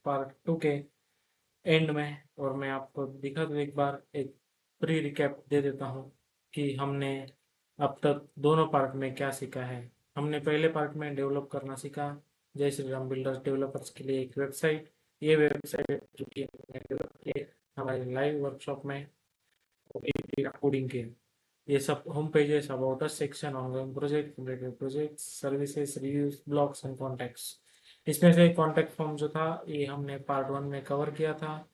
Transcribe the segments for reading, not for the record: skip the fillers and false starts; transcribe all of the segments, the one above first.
Part 2 के and में, और मैं आपको दिखा दूँ एक बार एक प्री रिकैप दे देता हूँ कि हमने अब तक दोनों पार्ट में क्या सीखा है। हमने पहले पार्ट में डेवलप करना सीखा जय श्री राम बिल्डर्स डेवलपर्स के लिए एक वेबसाइट। ये वेबसाइट जो कि हमने डेवलप की हमारे लाइव वर्कशॉप में कोडिंग के। ये सब home pages, about us section, ongoing project, completed projects, services, reviews, blogs and contacts. इसमें से कॉन्टैक्ट फॉर्म जो था ये हमने पार्ट 1 में कवर किया था।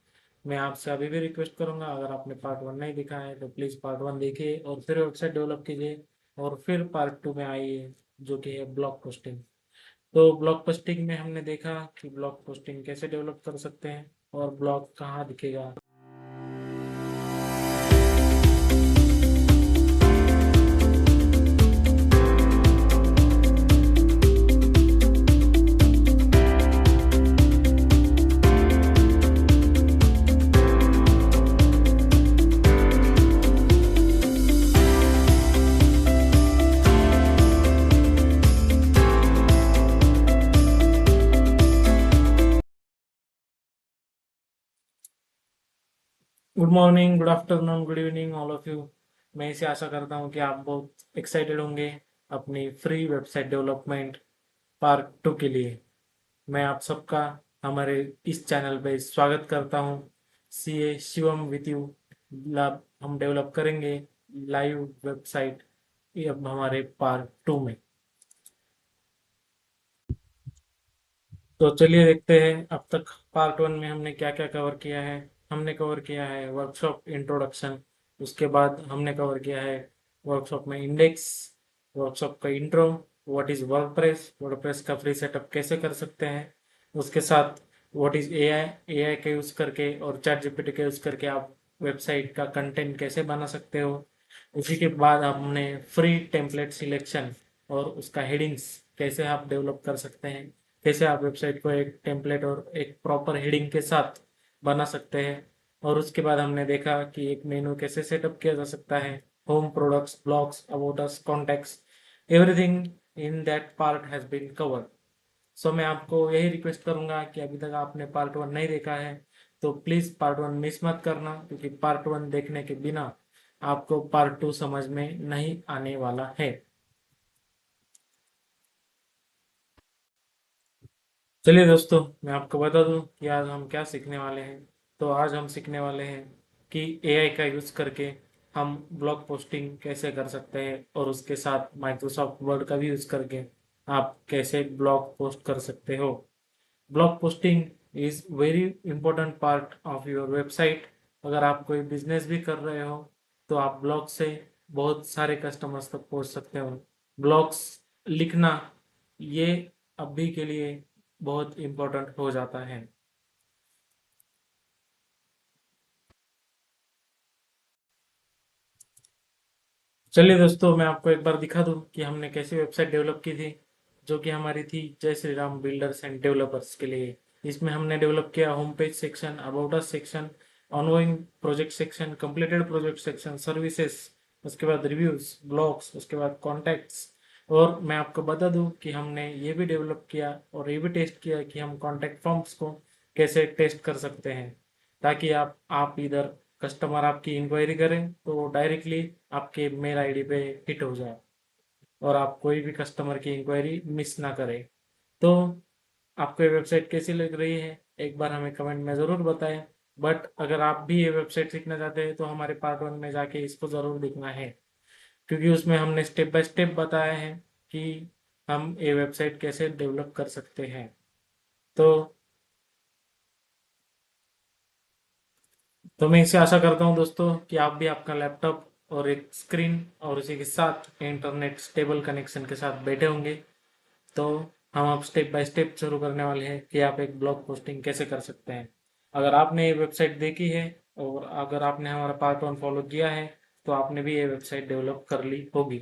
मैं आपसे अभी भी रिक्वेस्ट करूंगा, अगर आपने पार्ट 1 नहीं देखा है तो प्लीज़ पार्ट 1 देखिए और फिर वेबसाइट डेवलप कीजिए और फिर पार्ट 2 में आइए जो कि है ब्लॉग पोस्टिंग। तो ब्लॉग पोस्टिंग में हमने देखा कि ब्लॉग पोस्टिंग कैसे डेवलप कर सकते हैं और ब्लॉग कहाँ दिखेगा। Good morning, good afternoon, good evening all of you. मैं इसे आशा करता हूँ कि आप बहुत एक्साइटेड होंगे अपनी फ्री वेबसाइट डेवलपमेंट पार्ट 2 के लिए। मैं आप सबका हमारे इस चैनल पे स्वागत करता हूँ। सी ए शिवम विथ यू। हम डेवलप करेंगे लाइव वेबसाइट ये अब हमारे पार्ट 2 में। तो चलिए देखते हैं अब तक पार्ट 1 में हमने क्या क्या कवर किया है। हमने कवर किया है वर्कशॉप इंट्रोडक्शन, उसके बाद हमने कवर किया है वर्कशॉप में इंडेक्स, वर्कशॉप का intro, what is WordPress, WordPress का फ्री सेटअप कैसे कर सकते हैं, उसके साथ व्हाट इज एआई, एआई का यूज़ करके और चैट जीपीटी का यूज़ करके आप वेबसाइट का कंटेंट कैसे बना सकते हो। उसी के बाद हमने फ्री टेम्पलेट सिलेक्शन और उसका हेडिंग्स कैसे आप डेवलप कर सकते हैं, कैसे आप वेबसाइट को एक टेम्पलेट और एक प्रॉपर हेडिंग के साथ बना सकते हैं। और उसके बाद हमने देखा कि एक मेनू कैसे सेटअप किया जा सकता है, home, products, blogs, about us, contacts, everything in that part has been covered. So मैं आपको यही रिक्वेस्ट करूंगा कि अभी तक आपने पार्ट 1 नहीं देखा है तो प्लीज़ पार्ट 1 मिस मत करना, क्योंकि पार्ट 1 देखने के बिना आपको पार्ट 2 समझ में नहीं आने वाला है। चलिए दोस्तों, मैं आपको बता दूं कि आज हम क्या सीखने वाले हैं। तो आज हम सीखने वाले हैं कि एआई का यूज़ करके हम ब्लॉग पोस्टिंग कैसे कर सकते हैं और उसके साथ माइक्रोसॉफ्ट वर्ड का भी यूज़ करके आप कैसे ब्लॉग पोस्ट कर सकते हो। Blog posting is very important part of your website. अगर आप कोई बिजनेस भी कर रहे हो तो आप ब्लॉग से बहुत सारे कस्टमर्स तक पहुंच सकते हो। ब्लॉग्स लिखना ये अभी के लिए बहुत इम्पोर्टेंट हो जाता है। चलिए दोस्तों, मैं आपको एक बार दिखा दूं कि हमने कैसी वेबसाइट डेवलप की थी, जो कि हमारी थी जय Shri Ram builders and developers के लिए। इसमें हमने डेवलप किया home page section, about us section, ongoing project section, completed project section, services, उसके बाद रिव्यूज, ब्लॉग्स, उसके बाद कॉन्टैक्ट्स। और मैं आपको बता दूं कि हमने ये भी डेवलप किया और ये भी टेस्ट किया कि हम कॉन्टैक्ट फॉर्म्स को कैसे टेस्ट कर सकते हैं, ताकि आप इधर कस्टमर आपकी इंक्वायरी करें तो वो डायरेक्टली आपके मेल आईडी पे हिट हो जाए और आप कोई भी कस्टमर की इंक्वायरी मिस ना करें। तो आपको ये वेबसाइट कैसी लग रही है एक बार हमें कमेंट में ज़रूर बताएं। बट अगर आप भी ये वेबसाइट सीखना चाहते हैं तो हमारे पार्ट 1 में जाके इसको ज़रूर देखना है, क्योंकि उसमें हमने स्टेप बाय स्टेप बताया है कि हम ये वेबसाइट कैसे डेवलप कर सकते हैं। तो मैं इसे आशा करता हूँ दोस्तों कि आप भी आपका लैपटॉप और एक स्क्रीन और उसी के साथ इंटरनेट स्टेबल कनेक्शन के साथ बैठे होंगे। तो हम अब स्टेप बाय स्टेप शुरू करने वाले हैं कि आप एक ब्लॉग पोस्टिंग कैसे कर सकते हैं। अगर आपने ये वेबसाइट देखी है और अगर आपने हमारा पार्ट 1 फॉलो किया है तो आपने भी ये वेबसाइट डेवलप कर ली होगी।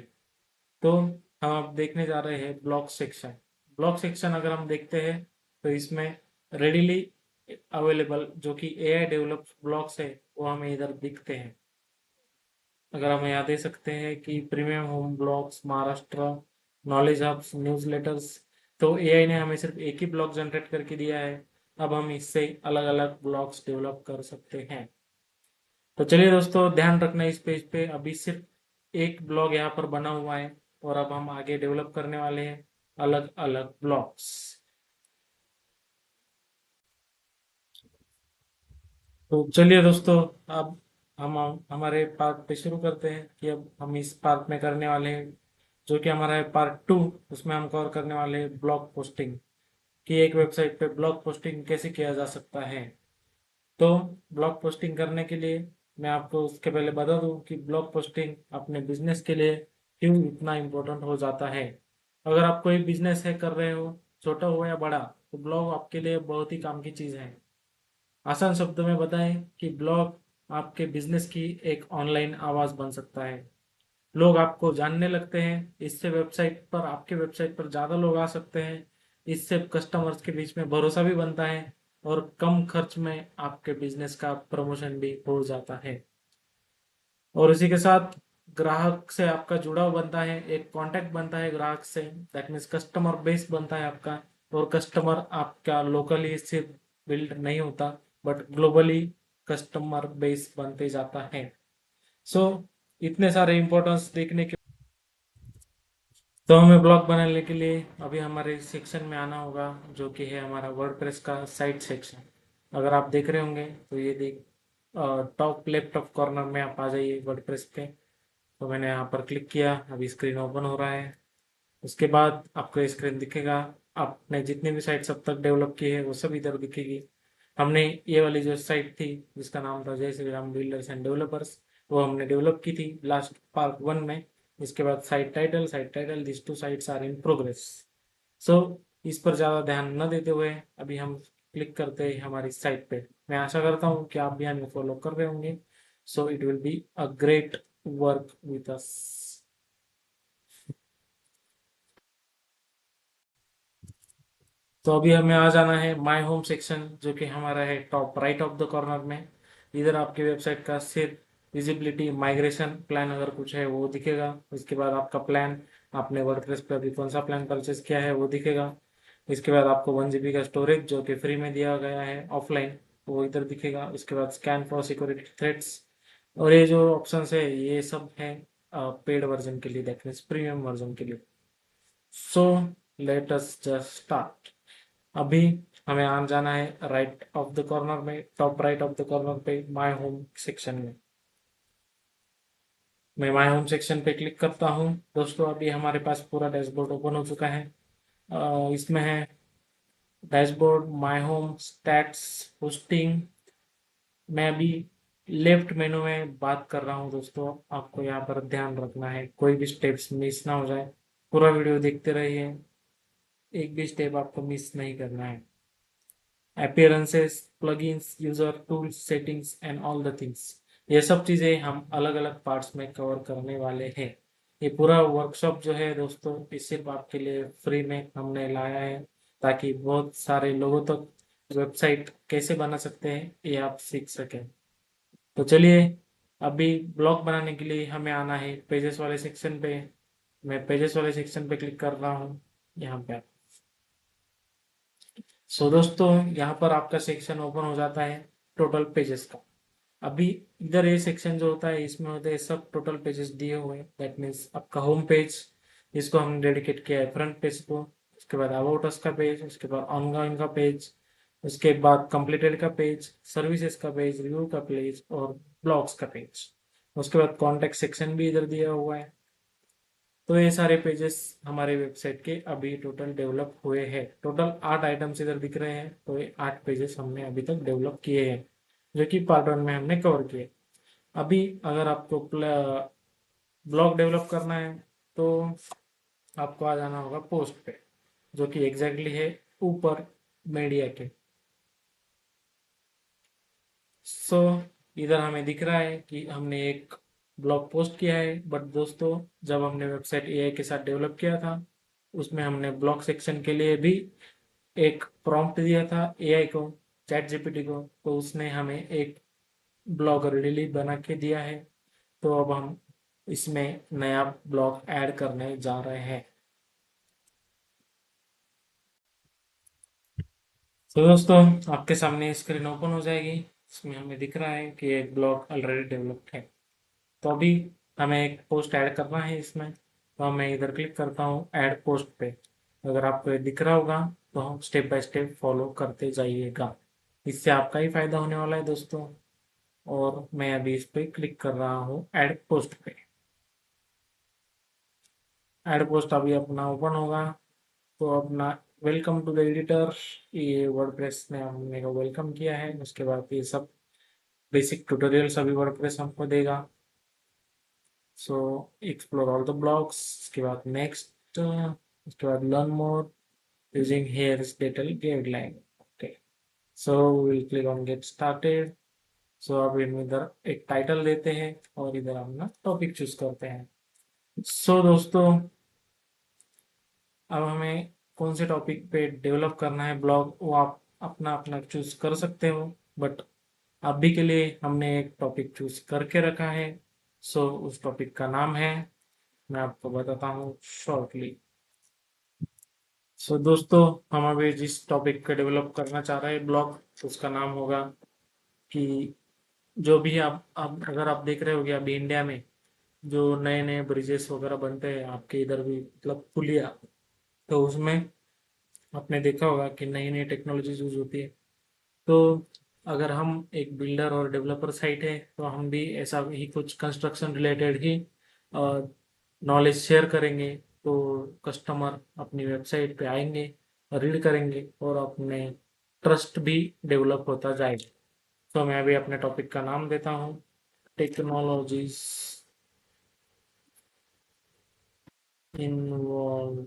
तो हम अब देखने जा रहे हैं ब्लॉग सेक्शन। ब्लॉग सेक्शन अगर हम देखते हैं तो इसमें रेडिली अवेलेबल जो कि एआई डेवलप ब्लॉग्स है वो हमें इधर दिखते हैं। अगर हम यहाँ दे सकते हैं कि premium home blogs, Maharashtra, knowledge hubs, newsletters. तो एआई ने हमें सिर्फ एक ही ब्लॉग जनरेट करके दिया है। अब हम इससे अलग अलग ब्लॉग्स डेवलप कर सकते हैं। तो चलिए दोस्तों, ध्यान रखना इस पेज पे अभी सिर्फ एक ब्लॉग यहाँ पर बना हुआ है, और अब हम आगे डेवलप करने वाले हैं अलग अलग ब्लॉग्स। तो चलिए दोस्तों, अब हम हमारे पार्ट पे शुरू करते हैं कि अब हम इस पार्ट में करने वाले हैं जो कि हमारा है पार्ट 2। उसमें हम कवर करने वाले हैं ब्लॉग पोस्टिंग, कि एक वेबसाइट पे ब्लॉग पोस्टिंग कैसे किया जा सकता है। तो ब्लॉग पोस्टिंग करने के लिए मैं आपको उसके पहले बता दूं कि ब्लॉग पोस्टिंग अपने बिजनेस के लिए क्यों इतना इम्पोर्टेंट हो जाता है। अगर आप कोई बिजनेस है कर रहे हो, छोटा हो या बड़ा, तो ब्लॉग आपके लिए बहुत ही काम की चीज़ है। आसान शब्दों में बताएं कि ब्लॉग आपके बिजनेस की एक ऑनलाइन आवाज़ बन सकता है। लोग आपको जानने लगते हैं, इससे वेबसाइट पर आपके वेबसाइट पर ज़्यादा लोग आ सकते हैं। इससे कस्टमर्स के बीच में भरोसा भी बनता है, और कम खर्च में आपके बिजनेस का प्रमोशन भी हो जाता है। और इसी के साथ ग्राहक से आपका जुड़ाव बनता है, एक कांटेक्ट बनता है ग्राहक से, दैट मीन्स कस्टमर बेस बनता है आपका। और कस्टमर आपका लोकली सिर्फ बिल्ड नहीं होता, बट ग्लोबली कस्टमर बेस बनते जाता है। सो इतने सारे इम्पोर्टेंस देखने के, तो हमें ब्लॉग बनाने के लिए अभी हमारे सेक्शन में आना होगा, जो कि है हमारा वर्डप्रेस का साइट सेक्शन। अगर आप देख रहे होंगे तो ये देख, टॉप लेफ्ट ऑफ कॉर्नर में आप आ जाइए वर्डप्रेस पे। तो मैंने यहाँ पर क्लिक किया, अभी स्क्रीन ओपन हो रहा है। उसके बाद आपको स्क्रीन दिखेगा, आपने जितनी भी साइट्स अब तक डेवलप की है वो सब इधर दिखेगी। हमने ये वाली जो साइट थी जिसका नाम था जय Shri Ram builders and developers, वो हमने डेवलप की थी लास्ट पार्ट 1 में। इसके बाद site title this two sites are in progress. So इस पर ज़्यादा ध्यान न देते हुए अभी हम क्लिक करते हैं हमारी साइट पे। मैं आशा करता हूँ कि आप भी हमें फॉलो कर रहे होंगे। So it will be a great work with us. तो अभी हमें आ जाना है माय होम सेक्शन, जो कि हमारा है top right of the corner में। इधर आपकी वेबसाइट का सिर्फ विजिबिलिटी माइग्रेशन प्लान अगर कुछ है वो दिखेगा। इसके बाद आपका प्लान, आपने वर्डप्रेस पे अभी कौन सा प्लान परचेस किया है वो दिखेगा। इसके बाद आपको 1 GB का स्टोरेज जो कि फ्री में दिया गया है ऑफलाइन, वो इधर दिखेगा। इसके बाद स्कैन फॉर सिक्योरिटी थ्रेट्स, और ये जो ऑप्शंस है ये सब है पेड वर्जन के लिए, दैट मीन्स प्रीमियम वर्जन के लिए। So let us just start. अभी हमें आ जाना है राइट ऑफ द कॉर्नर में, top right of the corner पे माय होम सेक्शन में। मैं माय होम सेक्शन पे क्लिक करता हूँ दोस्तों। अभी हमारे पास पूरा डैशबोर्ड ओपन हो चुका है। इसमें है dashboard, my home, stats, hosting. मैं अभी लेफ्ट मेनू में बात कर रहा हूँ दोस्तों, आपको यहाँ पर ध्यान रखना है कोई भी स्टेप्स मिस ना हो जाए। पूरा वीडियो देखते रहिए, एक भी स्टेप आपको मिस नहीं करना है। Appearances, plugins, user tools, settings and all the things, ये सब चीज़ें हम अलग अलग पार्ट्स में कवर करने वाले हैं। ये पूरा वर्कशॉप जो है दोस्तों, ये सिर्फ आपके लिए फ्री में हमने लाया है, ताकि बहुत सारे लोगों तक वेबसाइट कैसे बना सकते हैं ये आप सीख सकें। तो चलिए, अभी ब्लॉग बनाने के लिए हमें आना है पेजेस वाले सेक्शन पे। मैं पेजेस वाले सेक्शन पे क्लिक कर रहा हूँ यहाँ पे। सो दोस्तों, यहाँ पर आपका सेक्शन ओपन हो जाता है टोटल पेजेस का। अभी इधर ये सेक्शन जो होता है इसमें होते हैं सब टोटल पेजेस दिए हुए हैं, दैट मीन्स आपका होम पेज, इसको हमने डेडिकेट किया है फ्रंट पेज को। उसके बाद अबाउट अस का पेज, उसके बाद ऑनगोइंग का पेज, उसके बाद कंप्लीटेड का पेज, सर्विसेज का पेज, रिव्यू का पेज और ब्लॉग्स का पेज। उसके बाद कॉन्टेक्ट सेक्शन भी इधर दिया हुआ है। तो ये सारे पेजेस हमारे वेबसाइट के अभी टोटल डेवलप हुए हैं। टोटल 8 आइटम्स इधर दिख रहे हैं, तो ये 8 पेजेस हमने अभी तक डेवलप किए हैं, जो कि पार्ट 1 में हमने कवर किए। अभी अगर आपको ब्लॉग डेवलप करना है तो आपको आ जाना होगा पोस्ट पे, जो कि एग्जैक्टली है ऊपर मीडिया के। सो इधर हमें दिख रहा है कि हमने एक ब्लॉग पोस्ट किया है, बट दोस्तों जब हमने वेबसाइट एआई के साथ डेवलप किया था, उसमें हमने ब्लॉग सेक्शन के लिए भी एक प्रॉम्प्ट दिया था एआई को, चैट जीपीटी को, तो उसने हमें एक ब्लॉग रेडीली बना के दिया है। तो अब हम इसमें नया ब्लॉग ऐड करने जा रहे हैं। तो दोस्तों, आपके सामने स्क्रीन ओपन हो जाएगी। इसमें हमें दिख रहा है कि एक ब्लॉग ऑलरेडी डेवलप्ड है। तो अभी हमें एक पोस्ट ऐड करना है इसमें। तो मैं इधर क्लिक करता हूँ ऐड पोस्ट पे। अगर आपको ये दिख रहा होगा तो हम स्टेप बाय स्टेप फॉलो करते जाइएगा। इससे आपका ही फायदा होने वाला है दोस्तों। और मैं अभी इस पे क्लिक कर रहा हूँ ऐड पोस्ट पे। ऐड पोस्ट अभी अपना ओपन होगा। तो अपना वेलकम टू द एडिटर, ये वर्डप्रेस ने हमने को वेलकम किया है। उसके बाद ये सब बेसिक ट्यूटोरियल्स अभी वर्डप्रेस हमको देगा। So explore all the blocks, उसके बाद नेक्स्ट, उसके बाद learn more using here detail guideline. Okay, so will click on get started. सो अब हम इधर एक टाइटल देते हैं और इधर अपना टॉपिक चूज करते हैं। सो दोस्तों, अब हमें कौन से टॉपिक पे डेवलप करना है ब्लॉग, वो आप अपना अपना चूज कर सकते हो। बट अभी के लिए हमने एक टॉपिक चूज करके रखा है। सो उस टॉपिक का नाम है, मैं आपको बताता हूँ शॉर्टली। सो दोस्तों, हम अभी जिस टॉपिक पे डेवलप करना चाह रहे हैं ब्लॉग, उसका नाम होगा कि जो भी आप अगर आप देख रहे होगे अभी इंडिया में जो नए नए ब्रिजेस वगैरह बनते हैं आपके इधर भी, मतलब पुलिया, तो उसमें आपने देखा होगा कि नई नई टेक्नोलॉजीज यूज होती है। तो अगर हम एक बिल्डर और डेवलपर साइट है तो हम भी ऐसा ही कुछ कंस्ट्रक्शन रिलेटेड ही नॉलेज शेयर करेंगे। तो कस्टमर अपनी वेबसाइट पे आएंगे, रीड करेंगे और अपने ट्रस्ट भी डेवलप होता जाएगा। तो मैं अभी अपने टॉपिक का नाम देता हूँ, technologies involve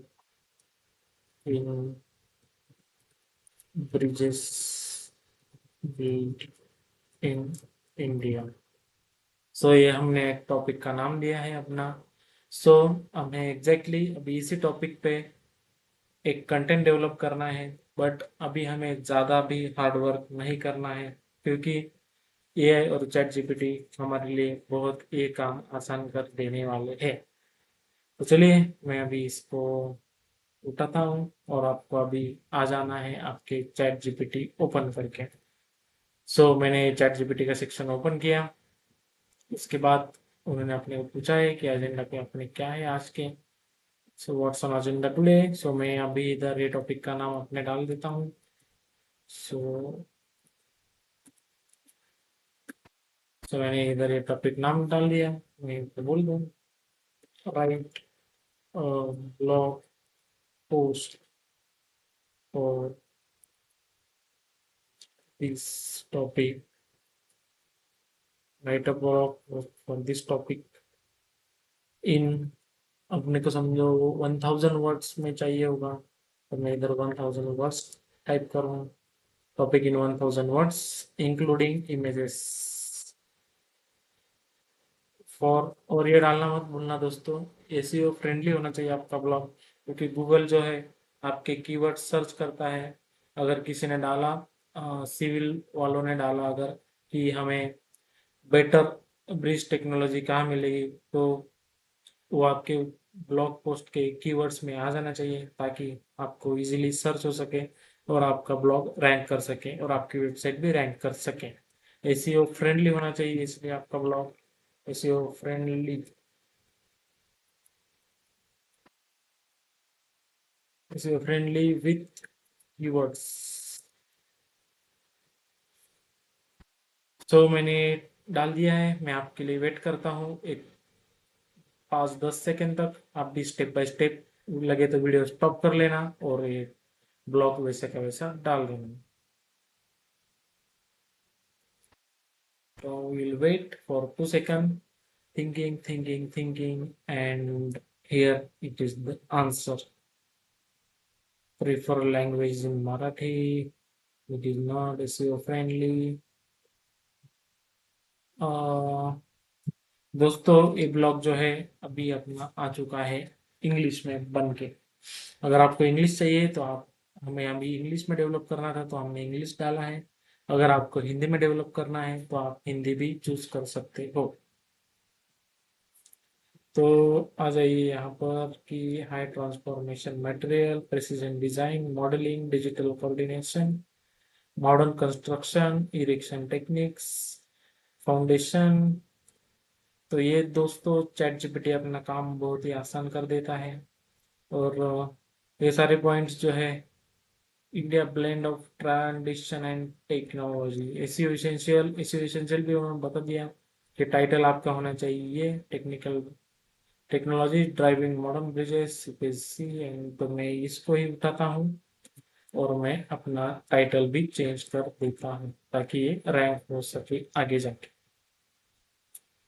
in bridges built in India. So ये हमने एक टॉपिक का नाम दिया है अपना। सो हमें एग्जैक्टली अभी इसी टॉपिक पे एक कंटेंट डेवलप करना है। बट अभी हमें ज़्यादा भी हार्ड वर्क नहीं करना है, क्योंकि एआई और चैट जीपीटी हमारे लिए बहुत ये काम आसान कर देने वाले हैं। तो चलिए, मैं अभी इसको उठाता हूँ और आपको अभी आ जाना है आपके चैट जीपीटी ओपन करके। सो मैंने चैट जीपीटी का सेक्शन ओपन किया। उसके बाद उन्होंने अपने को पूछा है कि एजेंडा पे अपने क्या है आज के। So what's on agenda today. So मैं अभी इधर ये टॉपिक का नाम अपने डाल देता हूँ। सो मैंने इधर ये टॉपिक नाम डाल दिया। मैं इनको बोल दूँ right blog post for this topic, right a blog for this topic in, अपने को समझो 1000 वर्ड्स में चाहिए होगा। तो मैं इधर 1000 वर्ड्स टाइप करूँ। Topic in 1000 words including images for. और ये डालना मत भूलना दोस्तों, एसईओ फ्रेंडली होना चाहिए आपका ब्लॉग, क्योंकि गूगल जो है आपके कीवर्ड सर्च करता है। अगर किसी ने डाला, सिविल वालों ने डाला अगर, कि हमें बेटर ब्रिज टेक्नोलॉजी कहाँ मिलेगी, तो वो आपके ब्लॉग पोस्ट के कीवर्ड्स में आ जाना चाहिए, ताकि आपको इजीली सर्च हो सके और आपका ब्लॉग रैंक कर सके और आपकी वेबसाइट भी रैंक कर सके। एसईओ फ्रेंडली होना चाहिए, इसलिए आपका blog SEO friendly, SEO friendly with keywords. So मैंने डाल दिया है। मैं आपके लिए वेट करता हूँ एक 5-10 सेकंड तक। आप भी स्टेप बाय स्टेप लगे तो वीडियो स्टॉप कर लेना और ये ब्लॉग वैसे का वैसा डाल देना। So we'll wait for 2 seconds, thinking, and here it is the answer. Prefer language in Marathi. It is not SEO friendly. दोस्तों, ये ब्लॉग जो है अभी अपना आ चुका है इंग्लिश में बन के। अगर आपको इंग्लिश चाहिए तो आप, हमें अभी इंग्लिश में डेवलप करना था तो हमने इंग्लिश डाला है। अगर आपको हिंदी में डेवलप करना है तो आप हिंदी भी चूज कर सकते हो। तो आ जाइए यहाँ पर कि high transformation material, precision design, modelling, digital coordination, modern construction, erection techniques, foundation. तो ये दोस्तों चैट जीपीटी अपना काम बहुत ही आसान कर देता है। और ये सारे पॉइंट्स जो है, India blend of tradition and technology, SEO essential भी उन्होंने बता दिया कि टाइटल आपका होना चाहिए technical technology driving modern bridges CPSC and. तो मैं इसको ही उठाता हूँ और मैं अपना टाइटल भी चेंज कर देता हूँ ताकि ये रैंक हो सके आगे जाके।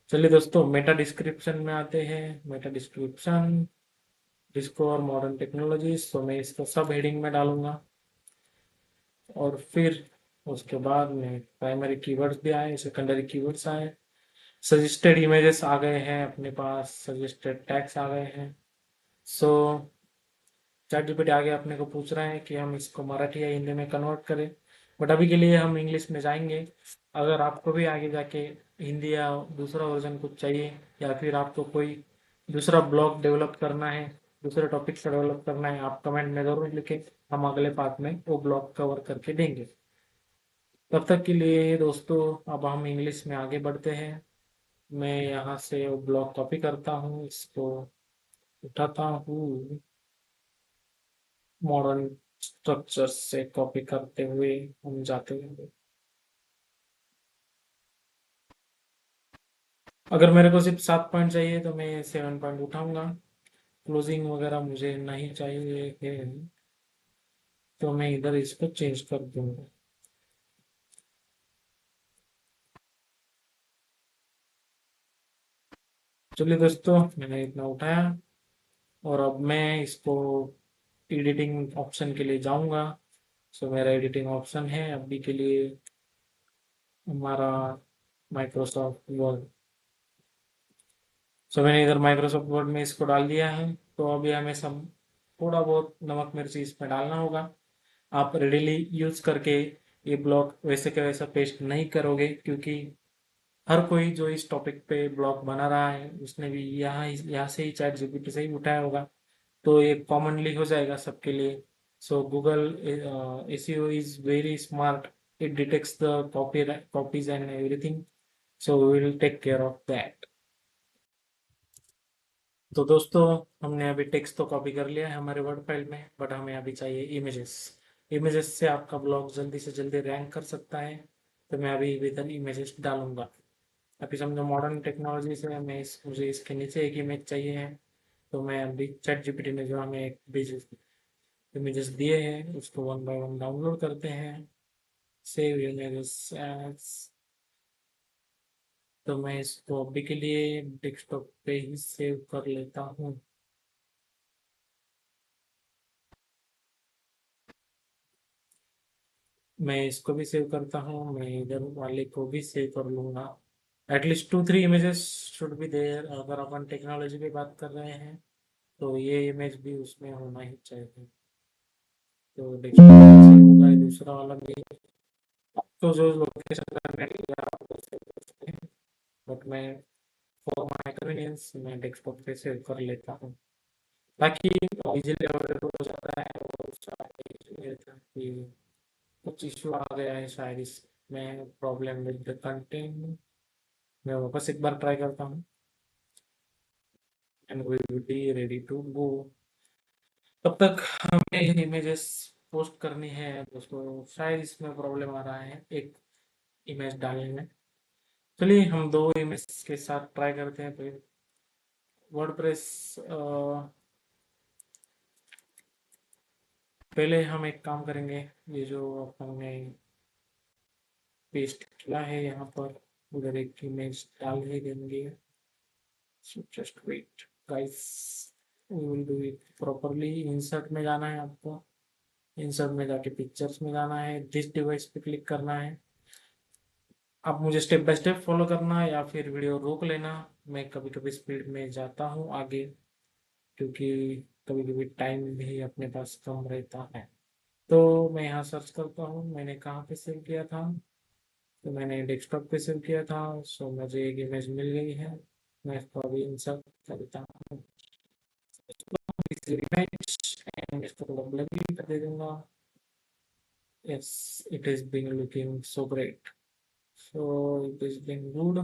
चलिए दोस्तों, मेटा डिस्क्रिप्शन में आते हैं। Meta description, discover modern technologies, तो मैं इसको सब हेडिंग में डालूंगा। और फिर उसके बाद में प्राइमरी कीवर्ड्स भी आए, सेकेंडरी कीवर्ड्स आए, सजेस्टेड इमेजेस आ गए हैं अपने पास, सजेस्टेड टैग्स आ गए हैं। सो चैट जीपीटी आगे अपने को पूछ रहा है कि हम इसको मराठी या हिंदी में कन्वर्ट करें, बट अभी के लिए हम इंग्लिश में जाएंगे। अगर आपको भी आगे जाके हिंदी या दूसरा वर्जन कुछ चाहिए, या फिर आपको कोई दूसरा ब्लॉग डेवलप करना है, दूसरे टॉपिक से डेवलप करना है, आप कमेंट में ज़रूर लिखें। हम अगले पार्ट में वो ब्लॉग कवर करके देंगे। तब तक के लिए दोस्तों, अब हम इंग्लिश में आगे बढ़ते हैं। मैं यहाँ से वो ब्लॉग कॉपी करता हूँ, इसको उठाता हूँ, मॉडर्न स्ट्रक्चर से कॉपी करते हुए हम जाते हैं। अगर मेरे को सिर्फ 7 पॉइंट चाहिए तो मैं 7 पॉइंट उठाऊंगा। क्लोजिंग वगैरह मुझे नहीं चाहिए है, तो मैं इधर इसको चेंज कर दूंगा। चलिए दोस्तों, मैंने इतना उठाया और अब मैं इसको एडिटिंग ऑप्शन के लिए जाऊंगा। सो मेरा एडिटिंग ऑप्शन है अभी के लिए हमारा माइक्रोसॉफ्ट वर्ड। सो मैंने इधर माइक्रोसॉफ्ट वर्ड में इसको डाल दिया है। तो अभी हमें सब थोड़ा बहुत नमक मिर्ची इसमें डालना होगा। आप रेडीली यूज करके ये ब्लॉग वैसे के वैसा पेस्ट नहीं करोगे, क्योंकि हर कोई जो इस टॉपिक पे ब्लॉग बना रहा है उसने भी यहाँ से ही चैट जीपीटी से ही उठाया होगा। तो ये कॉमनली हो जाएगा सबके लिए। So Google SEO is very smart, it detects the copies and everything. So we will take care of that. तो दोस्तों, हमने अभी टेक्स्ट तो कॉपी कर लिया है हमारे वर्ड फाइल में, बट हमें अभी चाहिए इमेजेस। इमेजेस से आपका ब्लॉग जल्दी से जल्दी रैंक कर सकता है। तो मैं अभी इधर इमेजेस डालूंगा। अभी समझो मॉडर्न टेक्नोलॉजी से मुझे इसके नीचे एक इमेज चाहिए है। तो मैं अभी चैट जीपीटी ने जो हमें एक इमेजेस दिए हैं उसको वन बाय वन डाउनलोड करते हैं। Save images as. तो मैं इसको अभी के लिए डेस्कटॉप पे ही सेव कर लेता हूँ। मैं इसको भी सेव करता हूँ, मैं इधर वाले को भी सेव कर लूंगा। At least 2-3 images should be there. अगर अपन टेक्नोलॉजी की बात कर रहे हैं तो ये इमेज भी उसमें होना ही चाहिए। तो डेस्कटॉप सेव होगा, ये दूसरा वाला भी। तो जो लोकेशन का नेट लिया आप वो सेव कर सकते हैं, बट मैं फॉर माय कन्वीनियंस मैं डेस्कटॉप पे सेव कर लेता हूँ ताकि इजीली अवेलेबल हो जाता है। और कि कुछ इशू आ गया है शायद इसमें, प्रॉब्लम विद द कंटेंट। मैं वापस एक बार ट्राई करता हूँ and we will be ready to go. तब तक हमें इमेजेस पोस्ट करनी है दोस्तों। शायद इसमें प्रॉब्लम आ रहा है एक इमेज डालने में। चलिए हम 2 इमेज के साथ ट्राई करते हैं फिर। वर्डप्रेस, पहले हम एक काम करेंगे। ये जो हमने पेस्ट किया है यहाँ पर, उधर एक इमेज डाल ही देंगे। So just wait, guys. We will do it properly. Insert में जाना है आपको। इंसर्ट में जाके पिक्चर्स में जाना है, दिस डिवाइस पे क्लिक करना है। आप मुझे स्टेप बाय स्टेप फॉलो करना है या फिर वीडियो रोक लेना। मैं कभी कभी स्पीड में जाता हूँ आगे, क्योंकि कभी कभी टाइम भी अपने पास कम रहता है। तो मैं यहाँ सर्च करता हूँ, मैंने कहाँ पे सेव किया था। तो मैंने डेस्कटॉप पे सेव किया था। सो मुझे एक इमेज मिल गई है। मैं इसको अभी इंसर्ट करता हूँ इस इमेज एंड इसको थोड़ा ब्लर भी कर दे दूंगा। yes, it is been looking so great. So it is been good.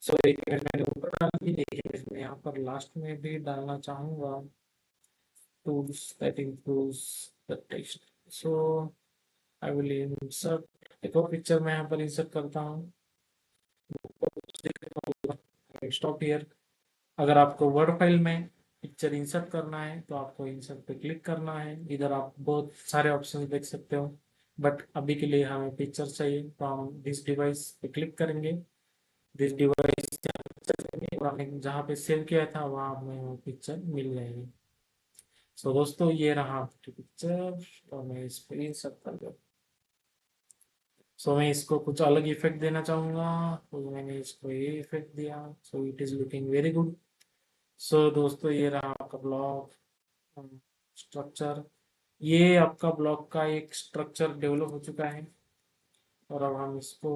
सो एक मिनट मैंने ऊपर डाल दी, देखिए मैं यहाँ पर लास्ट में भी डालना चाहूंगा tools that improves the text. So I will insert एक और पिक्चर मैं यहाँ पर इंसर्ट करता हूँ। Stop here. अगर आपको वर्ड फाइल में पिक्चर इंसर्ट करना है तो आपको इंसर्ट पे क्लिक करना है। इधर आप बहुत सारे ऑप्शन देख सकते हो, बट अभी के लिए हमें पिक्चर चाहिए तो हम दिस डिवाइस पे क्लिक करेंगे। दिस डिवाइस और हमने जहाँ पे सेव किया था वहाँ हमें वो पिक्चर मिल जाएगी। सो दोस्तों ये रहा आपकी पिक्चर, और मैं इस पर इंसर्ट कर दूँ। सो मैं इसको कुछ अलग इफेक्ट देना चाहूँगा, तो मैंने इसको ये इफेक्ट दिया। So it is looking very good. So दोस्तों ये रहा आपका ब्लॉग स्ट्रक्चर। ये आपका ब्लॉग का एक स्ट्रक्चर डेवलप हो चुका है, और अब हम इसको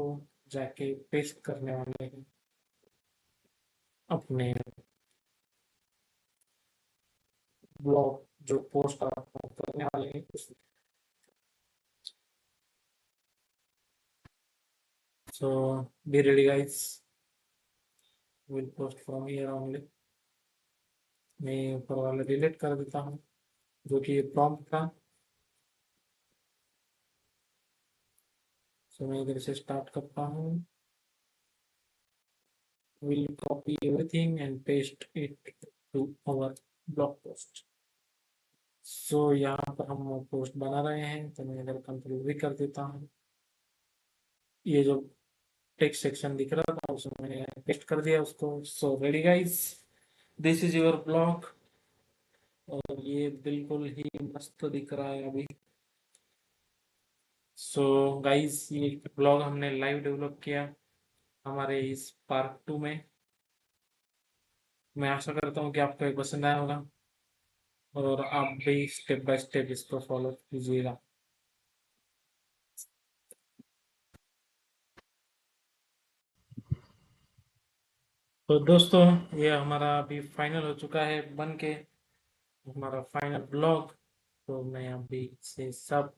जाके पेस्ट करने वाले हैं अपने ब्लॉग जो पोस्ट आप करने वाले हैं उस। So be ready guys, will post from here only. मैं ऊपर वाला डिलीट कर देता हूँ जो कि प्रॉम्प्ट था। सो मैं इधर से स्टार्ट करता हूँ। Will copy everything and paste it to our blog post. So यहाँ पर हम पोस्ट बना रहे हैं, तो मैं इधर कंट्रोल भी कर देता हूँ। ये जो टेक्स्ट सेक्शन दिख रहा था उसमें मैंने पेस्ट कर दिया उसको। So ready guys, this is your blog, और ये बिल्कुल ही मस्त दिख रहा है अभी। सो गाइस ये ब्लॉग हमने लाइव डेवलप किया हमारे इस पार्ट 2 में। मैं आशा करता हूँ कि आपको ये पसंद आया होगा, और आप भी स्टेप बाय स्टेप इसको फॉलो कीजिएगा। तो दोस्तों ये हमारा अभी फाइनल हो चुका है बन के, हमारा फाइनल ब्लॉग। तो मैं अभी से सब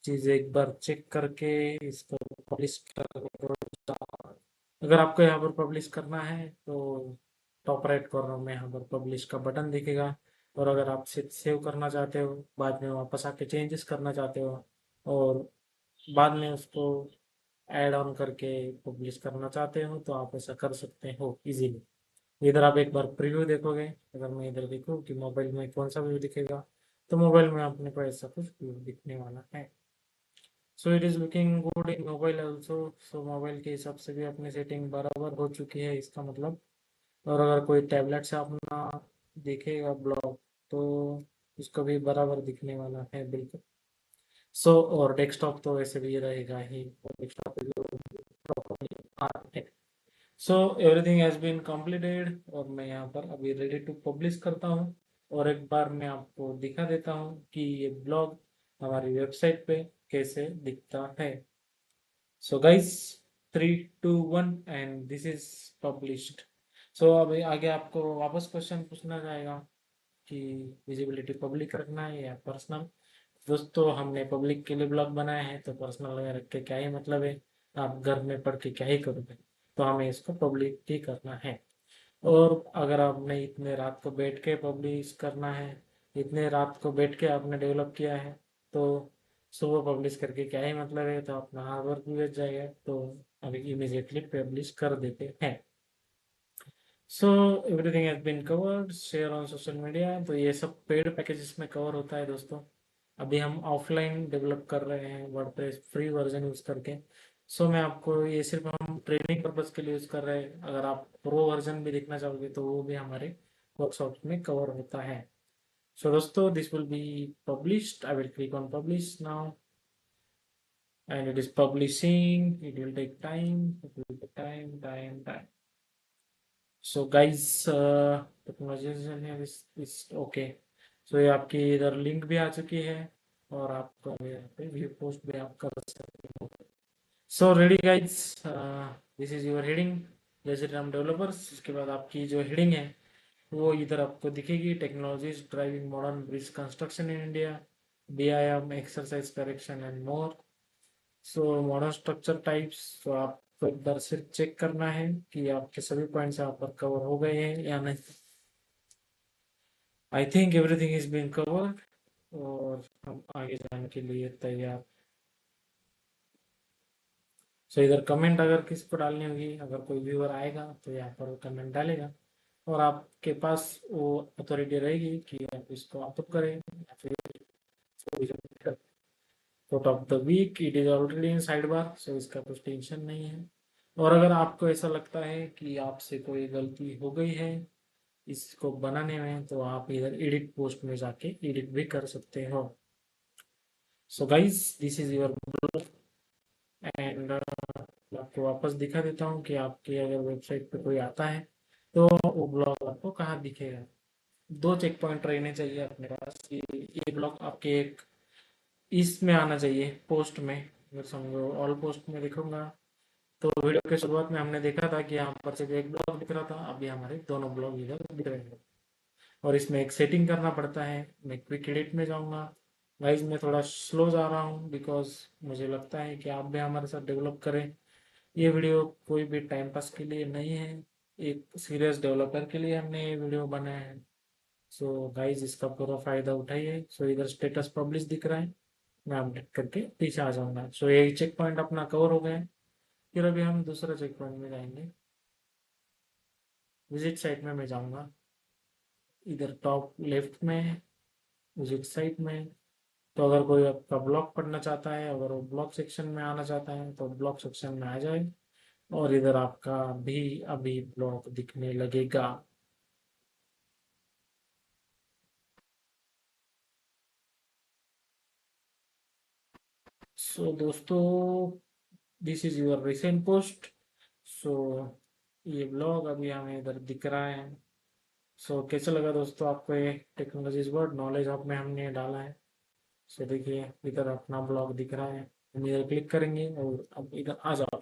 चीज़ एक बार चेक करके इसको पब्लिश कर। अगर आपको यहाँ पर पब्लिश करना है तो टॉप राइट कॉर्नर में यहाँ पर पब्लिश का बटन दिखेगा, और अगर आप सेव करना चाहते हो, बाद में वापस आके चेंजेस करना चाहते हो, और बाद में उसको ऐड ऑन करके पब्लिश करना चाहते हो, तो आप ऐसा कर सकते हो इजीली। इधर आप एक बार प्रीव्यू देखोगे, अगर मैं इधर देखूँ कि मोबाइल में कौन सा व्यू दिखेगा, तो मोबाइल में अपने को ऐसा कुछ व्यू दिखने वाला है। सो it is looking good in mobile also. So mobile के हिसाब से भी अपनी सेटिंग बराबर हो चुकी है इसका मतलब। और अगर कोई टैबलेट से अपना देखेगा ब्लॉग, तो उसको भी बराबर दिखने वाला है बिल्कुल। सो और डेस्कटॉप तो वैसे भी रहेगा ही, डेस्कटॉप पे प्रॉपरली आ रहा है। So everything has been completed, और मैं यहाँ पर अभी रेडी टू पब्लिश करता हूँ। और एक बार मैं आपको दिखा देता हूँ कि ये ब्लॉग हमारी वेबसाइट पे कैसे दिखता है। So guys 3 2 1 and this is published. So अभी आगे आपको वापस क्वेश्चन पूछना जाएगा कि विजिबिलिटी पब्लिक रखना है या पर्सनल। दोस्तों हमने पब्लिक के लिए ब्लॉग बनाया है, तो पर्सनल में रख के क्या ही मतलब है, आप घर में पढ़ के क्या ही करोगे। तो हमें इसको पब्लिक ही करना है। और अगर आपने इतने रात को बैठ के पब्लिश करना है, इतने रात को बैठ के आपने डेवलप किया है, तो सुबह पब्लिश करके क्या ही मतलब है, तो अपना हार्ड वर्क भी बच जाएगा। तो अभी इमीडिएटली पब्लिश कर देते हैं। So everything has been covered, share on social media. तो ये सब पेड पैकेजेस में कवर होता है दोस्तों। अभी हम ऑफलाइन डेवलप कर रहे हैं वर्डप्रेस फ्री वर्जन यूज़ करके। सो मैं आपको ये सिर्फ हम ट्रेनिंग पर्पज़ के लिए यूज़ कर रहे हैं। अगर आप प्रो वर्जन भी देखना चाहोगे तो वो भी हमारे वर्कशॉप में कवर होता है। सो दोस्तों this will be published. I will click on publish now, and it is publishing. It will take time. It will take time. So guys, the conversation here is okay. So ये आपकी इधर link भी आ चुकी है, और आप यहाँ पे व्यू पोस्ट भी आप कर सकते हो। So ready guys, this is your heading जय श्री राम डेवलपर्स। इसके बाद आपकी जो हेडिंग है वो इधर आपको दिखेगी, technologies driving modern bridge construction in India, व्यायाम exercise correction and more. So modern structure types, तो आपको एक बार सिर्फ चेक करना है कि आपके सभी पॉइंट्स यहाँ पर कवर हो गए हैं या नहीं। I think everything is been covered, और हम आगे जाने के लिए तैयार। सो इधर कमेंट अगर किसी को डालनी होगी, अगर कोई व्यूअर आएगा तो यहाँ पर कमेंट डालेगा, और आपके पास वो अथॉरिटी रहेगी कि आप इसको अप्रूव करें या फिर photo of the week it is already in sidebar, so इसका कुछ टेंशन नहीं है। और अगर आपको ऐसा लगता है कि आपसे कोई गलती हो गई है इसको बनाने में, तो आप इधर एडिट पोस्ट में जाके एडिट भी कर सकते हो। So guys, this is your blog, and आपको वापस दिखा देता हूँ कि आपकी अगर वेबसाइट पे कोई आता है तो वो ब्लॉग आपको कहाँ दिखेगा। दो चेक पॉइंट रहने चाहिए अपने पास कि ये ब्लॉग आपके एक इसमें आना चाहिए, पोस्ट में। अगर समझो ऑल पोस्ट में दिखूंगा, तो वीडियो के शुरुआत में हमने देखा था कि यहाँ पर सिर्फ एक ब्लॉग दिख रहा था, अभी हमारे दोनों ब्लॉग इधर दिख रहे हैं। और इसमें एक सेटिंग करना पड़ता है, मैं क्विक एडिट में जाऊँगा। गाइज मैं थोड़ा स्लो जा रहा हूँ बिकॉज मुझे लगता है कि आप भी हमारे साथ डेवलप करें। ये वीडियो कोई भी टाइम पास के लिए नहीं है, एक सीरियस डेवलपर के लिए हमने ये वीडियो बनाया है। सो गाइज इसका पूरा फायदा उठाइए। सो इधर स्टेटस पब्लिश दिख रहा है, मैं अपडेट करके पीछे आ जाऊंगा। सो ये चेक पॉइंट अपना कवर हो गया है। फिर अभी हम दूसरा चेक पॉइंट में जाएंगे। विजिट साइट में मैं जाऊंगा, इधर टॉप लेफ्ट में विजिट साइट में। तो अगर कोई आपका ब्लॉग पढ़ना चाहता है, अगर वो ब्लॉग सेक्शन में आना चाहता है तो ब्लॉग सेक्शन में आ जाए, और इधर आपका भी अभी ब्लॉग दिखने लगेगा। सो दोस्तों, this is your recent post. So ये ब्लॉग अभी हमें इधर दिख रहा है। सो कैसा लगा दोस्तों आपको ये टेक्नोलॉजीज वर्ड नॉलेज हब में हमने डाला है। सो देखिए इधर अपना ब्लॉग दिख रहा है, हम इधर क्लिक करेंगे और अब इधर आ जाओ।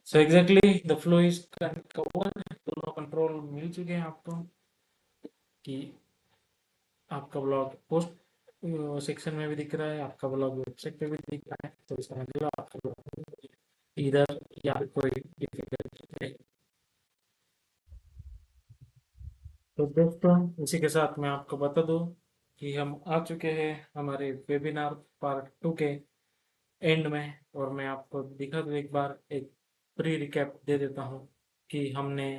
So exactly the flow is covered, दोनों कंट्रोल मिल चुके हैं आपको कि आपका ब्लॉग पोस्ट सेक्शन में भी दिख रहा है, आपका ब्लॉग वेबसाइट पे भी दिख रहा है। तो इसका मतलब आपका ब्लॉग इधर या कोई डिफिकल्ट नहीं। तो दोस्तों इसी के साथ मैं आपको बता दूं कि हम आ चुके हैं हमारे वेबिनार पार्ट 2 के एंड में, और मैं आपको दिखा दूं एक बार, एक प्री रिकैप दे देता हूं कि हमने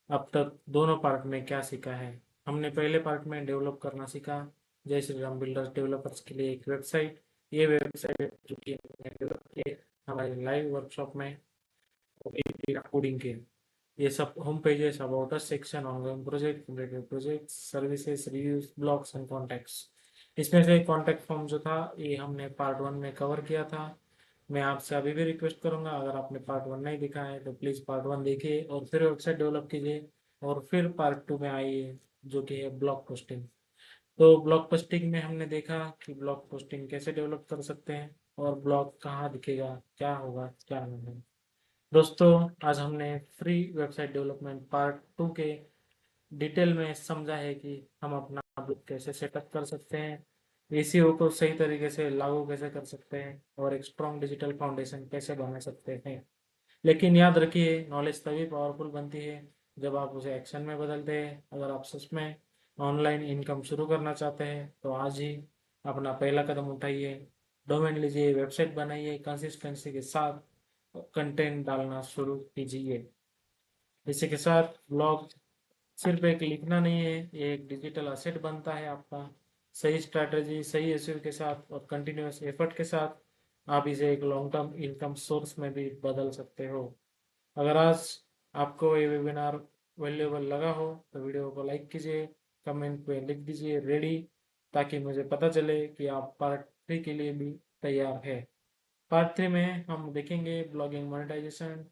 अब तक दोनों पार्ट में क्या सीखा है। हमने पहले पार्ट में डेवलप करना सीखा, जय श्री राम बिल्डर्स डेवलपर्स के लिए एक वेबसाइट। ये वेबसाइट जो कि हमने डेवलप की है हमारे लाइव वर्कशॉप में कोडिंग के। ये सब home pages, about us section, ongoing project, related projects, services, reviews, blogs and contacts. इसमें से कॉन्टैक्ट फॉर्म जो था ये हमने पार्ट 1 में कवर किया था। मैं आपसे अभी भी रिक्वेस्ट करूंगा, अगर आपने पार्ट 1 नहीं देखा है तो प्लीज़ पार्ट 1 देखिए और फिर वेबसाइट डेवलप कीजिए, और फिर पार्ट 2 में आइए जो कि है ब्लॉग पोस्टिंग। तो ब्लॉग पोस्टिंग में हमने देखा कि ब्लॉग पोस्टिंग कैसे डेवलप कर सकते हैं, और ब्लॉग कहाँ दिखेगा, क्या होगा क्या नहीं। दोस्तों आज हमने फ्री वेबसाइट डेवलपमेंट पार्ट 2 के डिटेल में समझा है कि हम अपना ब्लॉग कैसे सेटअप कर सकते हैं, एसईओ को सही तरीके से लागू कैसे कर सकते हैं, और एक स्ट्रॉन्ग डिजिटल फाउंडेशन कैसे बना सकते हैं। लेकिन याद रखिए, नॉलेज तभी पावरफुल बनती है जब आप उसे एक्शन में बदलते हैं। अगर आप सच में ऑनलाइन इनकम शुरू करना चाहते हैं तो आज ही अपना पहला कदम उठाइए, डोमेन लीजिए, वेबसाइट बनाइए, कंसिस्टेंसी के साथ कंटेंट डालना शुरू कीजिए। इसी के साथ ब्लॉग सिर्फ एक लिखना नहीं है, ये एक डिजिटल असेट बनता है आपका। सही स्ट्रैटेजी, सही एसईओ के साथ और कंटिन्यूस एफर्ट के साथ आप इसे एक लॉन्ग टर्म इनकम सोर्स में भी बदल सकते हो। अगर आज आपको ये वेबिनार वैल्यूएबल लगा हो तो वीडियो को लाइक कीजिए, कमेंट पे लिख दीजिए रेडी, ताकि मुझे पता चले कि आप पार्ट 3 के लिए भी तैयार है। पार्ट 3 में हम देखेंगे blogging monetisation,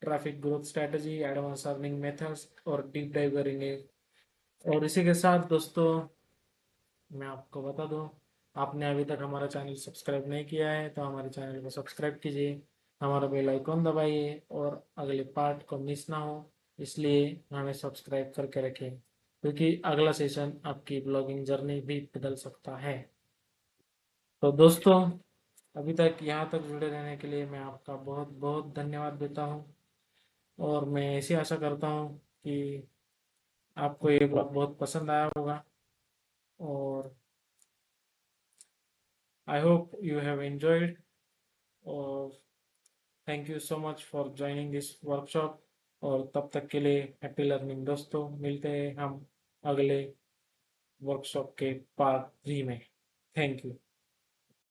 traffic growth strategy, advance earning methods, और डीप डाइव करेंगे। और इसी के साथ दोस्तों मैं आपको बता दूं, आपने अभी तक हमारा चैनल सब्सक्राइब नहीं किया है तो हमारे चैनल को सब्सक्राइब कीजिए, हमारा बेल आइकॉन दबाइए, और अगले पार्ट को मिस ना हो इसलिए हमें सब्सक्राइब करके रखें। क्योंकि अगला सेशन आपकी ब्लॉगिंग जर्नी भी बदल सकता है। तो दोस्तों, अभी तक यहाँ तक जुड़े रहने के लिए मैं आपका बहुत बहुत धन्यवाद देता हूँ, और मैं ऐसी आशा करता हूँ कि आपको ये ब्लॉग बहुत पसंद आया होगा, और I hope you have enjoyed, और thank you so much for joining this workshop. और तब तक के लिए हैप्पी लर्निंग दोस्तों, मिलते हैं हम अगले वर्कशॉप के पार्ट 3 में। Thank you.